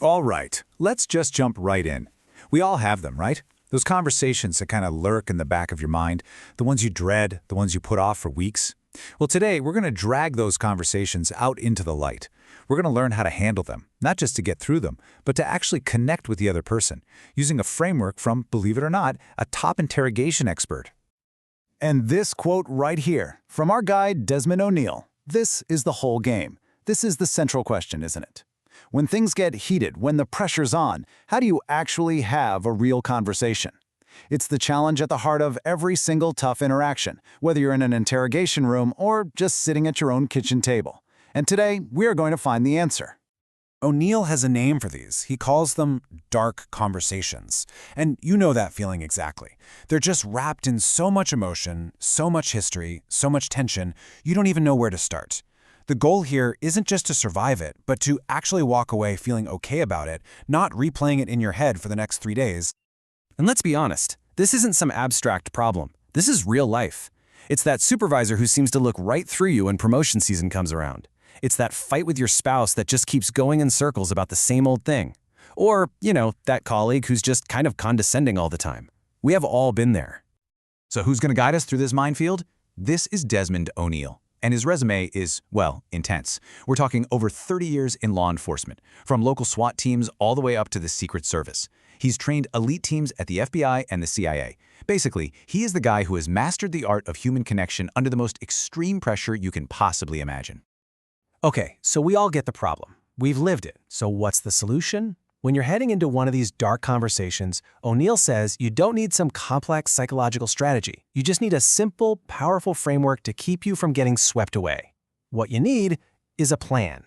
All right, let's just jump right in. We all have them, right? Those conversations that kind of lurk in the back of your mind, the ones you dread, the ones you put off for weeks. Well, today we're going to drag those conversations out into the light. We're going to learn how to handle them, not just to get through them, but to actually connect with the other person, using a framework from, believe it or not, a top interrogation expert. And this quote right here, from our guy Desmond O'Neal. This is the whole game. This is the central question, isn't it? When things get heated, when the pressure's on, how do you actually have a real conversation? It's the challenge at the heart of every single tough interaction, whether you're in an interrogation room or just sitting at your own kitchen table. And today, we're going to find the answer. O'Neal has a name for these. He calls them dark conversations. And you know that feeling exactly. They're just wrapped in so much emotion, so much history, so much tension, you don't even know where to start. The goal here isn't just to survive it, but to actually walk away feeling okay about it, not replaying it in your head for the next 3 days. And let's be honest, this isn't some abstract problem. This is real life. It's that supervisor who seems to look right through you when promotion season comes around. It's that fight with your spouse that just keeps going in circles about the same old thing. Or, that colleague who's just kind of condescending all the time. We have all been there. So who's going to guide us through this minefield? This is Desmond O'Neal. And his resume is, well, intense. We're talking over 30 years in law enforcement, from local SWAT teams all the way up to the Secret Service. He's trained elite teams at the FBI and the CIA. Basically, he is the guy who has mastered the art of human connection under the most extreme pressure you can possibly imagine. Okay, so we all get the problem. We've lived it. So what's the solution? When you're heading into one of these dark conversations, O'Neal says you don't need some complex psychological strategy. You just need a simple, powerful framework to keep you from getting swept away. What you need is a plan.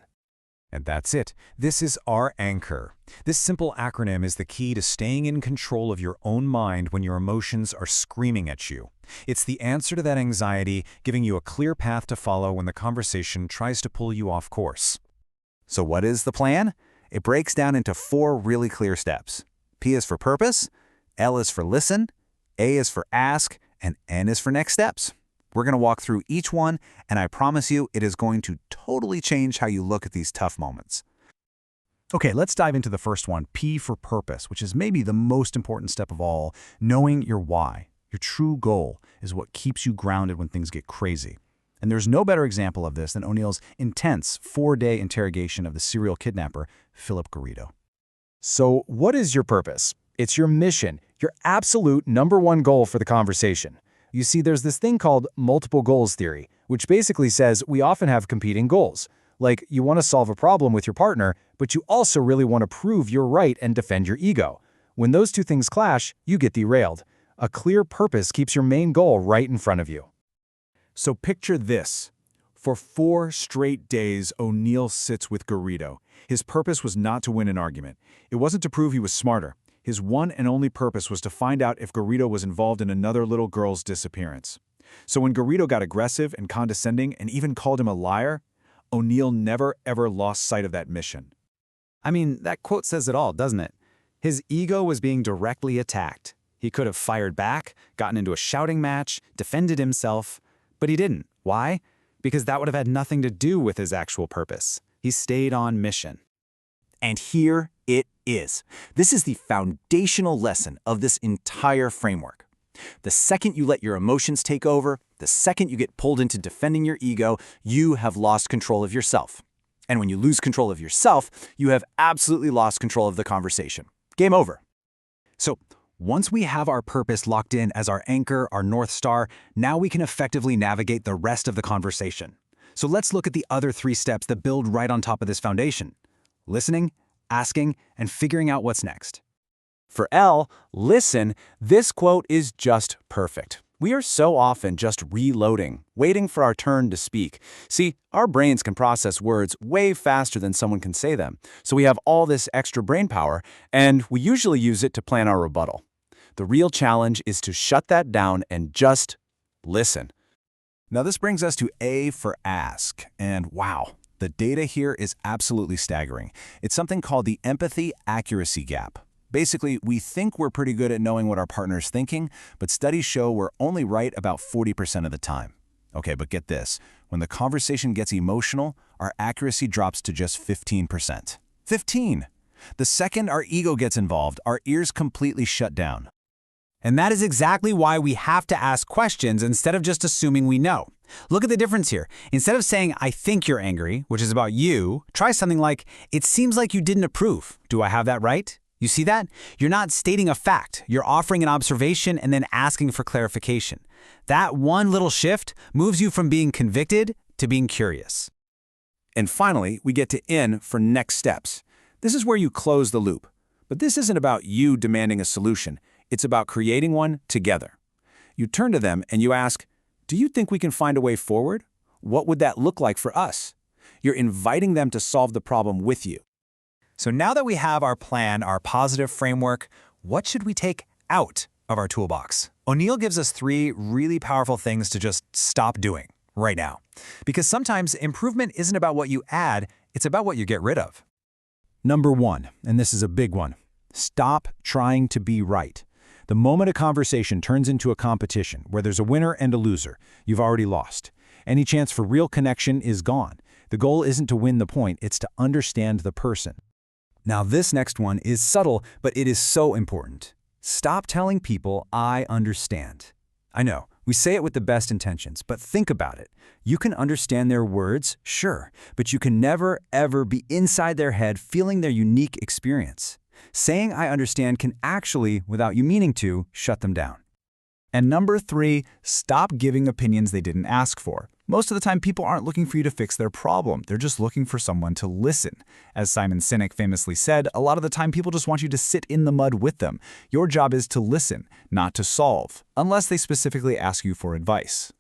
And that's it. This is our anchor. This simple acronym is the key to staying in control of your own mind when your emotions are screaming at you. It's the answer to that anxiety, giving you a clear path to follow when the conversation tries to pull you off course. So what is the plan? It breaks down into 4 really clear steps. P is for purpose, L is for listen, A is for ask, and N is for next steps. We're going to walk through each one, and I promise you it is going to totally change how you look at these tough moments. Okay, let's dive into the first one, P for purpose, which is maybe the most important step of all. Knowing your why, your true goal, is what keeps you grounded when things get crazy. And there's no better example of this than O'Neal's intense 4-day interrogation of the serial kidnapper, Philip Garrido. So what is your purpose? It's your mission, your absolute #1 goal for the conversation. You see, there's this thing called multiple goals theory, which basically says we often have competing goals. Like, you want to solve a problem with your partner, but you also really want to prove you're right and defend your ego. When those two things clash, you get derailed. A clear purpose keeps your main goal right in front of you. So picture this. For 4 straight days, O'Neal sits with Garrido. His purpose was not to win an argument. It wasn't to prove he was smarter. His one and only purpose was to find out if Garrido was involved in another little girl's disappearance. So when Garrido got aggressive and condescending and even called him a liar, O'Neal never ever lost sight of that mission. I mean, that quote says it all, doesn't it? His ego was being directly attacked. He could have fired back, gotten into a shouting match, defended himself, but he didn't. Why? Because that would have had nothing to do with his actual purpose. He stayed on mission. And here it is. This is the foundational lesson of this entire framework. The second you let your emotions take over, the second you get pulled into defending your ego, you have lost control of yourself. And when you lose control of yourself, you have absolutely lost control of the conversation. Game over. So once we have our purpose locked in as our anchor, our North Star, now we can effectively navigate the rest of the conversation. So let's look at the other 3 steps that build right on top of this foundation: listening, asking, and figuring out what's next. For L, listen, this quote is just perfect. We are so often just reloading, waiting for our turn to speak. See, our brains can process words way faster than someone can say them, so we have all this extra brain power, and we usually use it to plan our rebuttal. The real challenge is to shut that down and just listen. Now this brings us to A for ask, and wow, the data here is absolutely staggering. It's something called the empathy accuracy gap. Basically, we think we're pretty good at knowing what our partner's thinking, but studies show we're only right about 40% of the time. Okay, but get this. When the conversation gets emotional, our accuracy drops to just 15%. 15! The second our ego gets involved, our ears completely shut down. And that is exactly why we have to ask questions instead of just assuming we know. Look at the difference here. Instead of saying, I think you're angry, which is about you, try something like, it seems like you didn't approve. Do I have that right? You see that? You're not stating a fact. You're offering an observation and then asking for clarification. That one little shift moves you from being convicted to being curious. And finally, we get to N for next steps. This is where you close the loop. But this isn't about you demanding a solution. It's about creating one together. You turn to them and you ask, do you think we can find a way forward? What would that look like for us? You're inviting them to solve the problem with you. So now that we have our plan, our positive framework, what should we take out of our toolbox? O'Neal gives us 3 really powerful things to just stop doing right now. Because sometimes improvement isn't about what you add, it's about what you get rid of. Number 1, and this is a big one, stop trying to be right. The moment a conversation turns into a competition where there's a winner and a loser, you've already lost. Any chance for real connection is gone. The goal isn't to win the point, it's to understand the person. Now this next one is subtle, but it is so important. Stop telling people, I understand. I know, we say it with the best intentions, but think about it. You can understand their words, sure, but you can never, ever be inside their head feeling their unique experience. Saying I understand can actually, without you meaning to, shut them down. And number 3, stop giving opinions they didn't ask for. Most of the time, people aren't looking for you to fix their problem. They're just looking for someone to listen. As Simon Sinek famously said, a lot of the time people just want you to sit in the mud with them. Your job is to listen, not to solve, unless they specifically ask you for advice.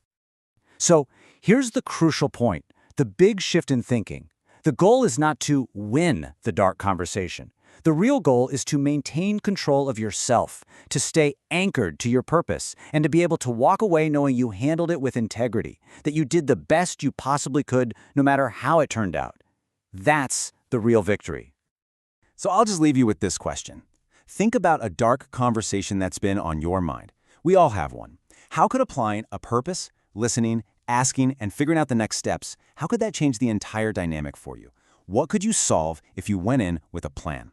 So here's the crucial point, the big shift in thinking. The goal is not to win the dark conversation. The real goal is to maintain control of yourself, to stay anchored to your purpose, and to be able to walk away knowing you handled it with integrity, that you did the best you possibly could no matter how it turned out. That's the real victory. So I'll just leave you with this question. Think about a dark conversation that's been on your mind. We all have one. How could applying a purpose, listening, asking, and figuring out the next steps, how could that change the entire dynamic for you? What could you solve if you went in with a plan?